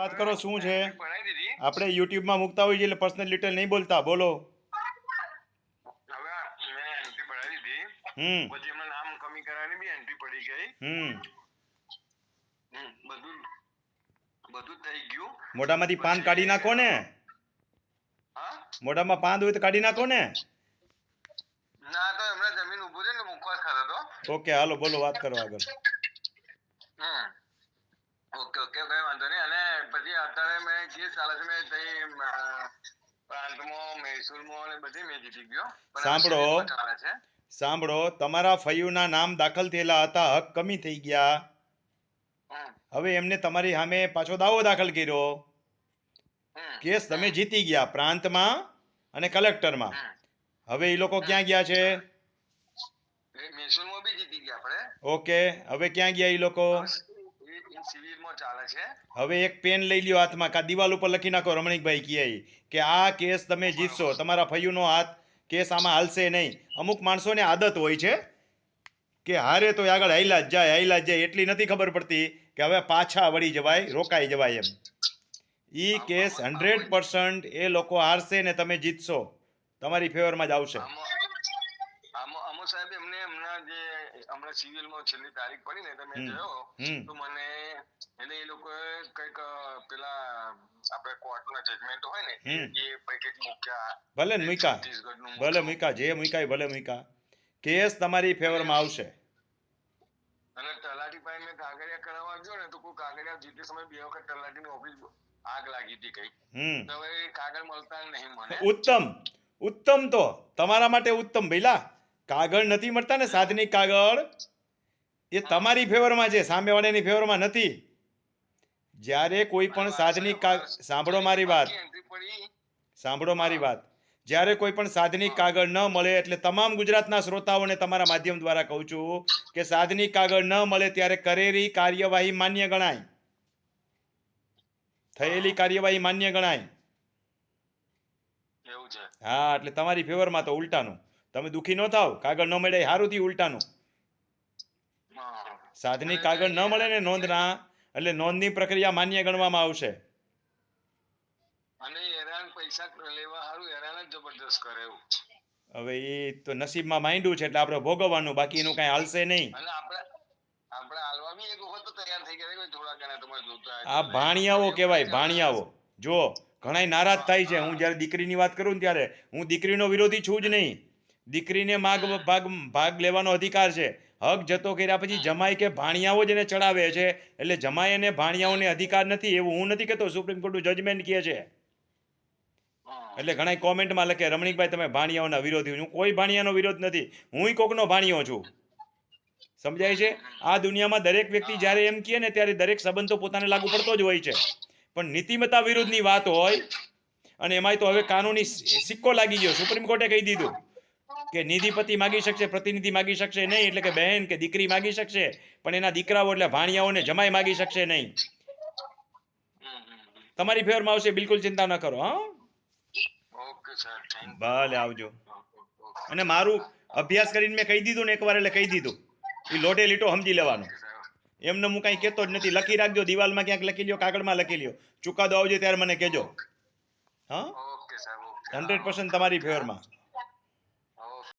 વાત કરો શું છે? ભણાઈ દીધી. આપણે યુટ્યુબમાં મૂકતા હોઈએ એટલે પર્સનલ ડિટેલ નહીં બોલતા. બોલો. હવે મેં એન્ટ્રી ભણાઈ દીધી. પછી એમાં નામ કમી કરવાની બી એન્ટ્રી પડી ગઈ. બધું થઈ ગયું. મોઢામાંથી પાન કાઢી નાખો ને. હા, મોઢામાં પાન હોય તો કાઢી નાખો ને. ના તો હમણાં જમીન ઊભું છે ને મુખવાસ ખાતો તો. ઓકે હાલો બોલો, વાત કરો આગળ. ઓકે કઈ વાંધો નહીં. અને પછી અત્યારે મેં જે ચાલે છે મેં તઈ પ્રાંતમાં મૈસૂરમાં ને બધી મેં જીતી ગયો. સાંભળો, તમારા ફયુના નામ દાખલ થયેલા હતા, હક કમી થઈ ગયા. હવે એમને તમારી સામે પાછો દાવો દાખલ કર્યો. કેસ તમે જીતી ગયા પ્રાંતમાં અને કલેક્ટરમાં. હવે એ લોકો ક્યાં ગયા છે? મૈસૂરમાં બી જીતી ગયા આપણે. ઓકે, હવે ક્યાં ગયા એ લોકો? સિવિલમાં ચાલે છે. હવે એક પેન લઈ લ્યો હાથમાં, કા દિવાલ ઉપર લખી નાખો રમણીકભાઈ કહે કે આ કેસ તમે જીતશો. તમારા ફયુનો હાથ કેસ આમાં હાલશે નહીં. અમુક માણસોને આદત હોય છે કે હારે તો આગળ હાઈલા જ જાય. એટલી નથી ખબર પડતી કે હવે પાછા વળી જવાય, રોકાઈ જવાય એમ. ઈ કેસ 100% એ લોકો હારશે ને તમે જીતશો. તમારી ફેવરમાં જ આવશે. અમો સાહેબ એમને હમણાં સિવિલમાં છેલ્લી તારીખ પડી ને તમે જોયો તો મને એટલે એ લોકો કઈક પેલા આપણે કોર્ટના જજમેન્ટ હોય ને એ પૈકી મૂક્યા. ભલે મૂકા જે મૂકાય ભલે મૂકા. કેસ તમારી ફેવરમાં આવશે. અને તલાટી પાસે મેં કાગળિયા કરાવવા ગયો ને તો કોઈ કાગળિયા જીતે સમય 2 વખત તલાટીની ઓફિસ આગ લાગી હતી કઈ. તો હવે કાગળ મળતા નહીં મને. ઉત્તમ તો તમારા માટે ઉત્તમ ભઈલા. કાગળ નથી મળતા ને સાધનિક કાગળ, એ તમારી ફેવરમાં છે, સામેવાળાની ફેવરમાં નથી. જ્યારે કોઈ પણ સાધનિક કાગળ, સાંભળો મારી વાત, જ્યારે કોઈ પણ સાધનિક કાગળ ન મળે એટલે તમામ ગુજરાતના શ્રોતાઓને તમારા માધ્યમ દ્વારા કહું છું કે સાધનિક કાગળ ન મળે ત્યારે કરેલી કાર્યવાહી માન્ય ગણાય, થયેલી કાર્યવાહી માન્ય ગણાય. હા, એટલે તમારી ફેવરમાં તો ઉલટાનું. તમે દુખી ન થાવ, કાગળ ન મળે સારું થી ઉલટાનું. સાધનિક કાગળ ન મળે ને નોંધના, એટલે નોંધની પ્રક્રિયા માન્ય ગણવામાં આવશે. હવે એ તો નસીબમાં માંડ્યું છે એટલે આપણે ભોગવવાનું, બાકી એનું કઈ હાલશે નહીં. આ ભાણિયાઓ કહેવાય, ભાણિયાઓ. જો ઘણા નારાજ થાય છે હું જ્યારે દીકરીની વાત કરું ને ત્યારે. હું દીકરીનો વિરોધી છું જ નહીં. દીકરીને ભાગ લેવાનો અધિકાર છે. હક જતો કર્યા પછી જમાઈ કે ભાણિયાઓ જ એને ચડાવે છે, એટલે જમાઈ અને ભાણિયાઓને અધિકાર નથી એવું હું નથી કહેતો, સુપ્રીમ કોર્ટનું જજમેન્ટ કહે છે. એટલે ઘણા કોમેન્ટમાં લખે રમણીકભાઈ તમે ભાણિયાઓના વિરોધી. હું કોઈ ભાણિયાનો વિરોધ નથી, હું કોકનો ભાણિયો છું. સમજાય છે? આ દુનિયામાં દરેક વ્યક્તિ જ્યારે એમ કહે ને ત્યારે દરેક સંબંધ તો પોતાને લાગુ પડતો જ હોય છે, પણ નીતિમત્તા વિરુદ્ધની વાત હોય અને એમાંય તો હવે કાનૂની સિક્કો લાગી ગયો. સુપ્રીમ કોર્ટે કહી દીધું કે નિધિપતિ માગી શકશે, પ્રતિનિધિ માગી શકશે નહીં, એટલે કે બહેન કે દીકરી માગી શકશે, પણ એના દીકરાઓ એટલે ભાણિયાઓને જમાઈ માગી શકશે નહીં. તમારી ફેવરમાં આવશે, બિલકુલ ચિંતા ન કરો. હા, ભલે આવજો. અને મારું અભ્યાસ કરીને મેં કહી દીધું ને એકવાર એટલે કહી દીધું. એ લોટે લીટો સમજી લેવાનો. એમને હું કાંઈ કહેતો જ નથી. લખી રાખજો, દિવાલમાં ક્યાંક લખી લ્યો, કાગળમાં લખી લ્યો. ચુકાદો આવજો ત્યારે મને કહેજો. હા, 100% તમારી ફેવરમાં.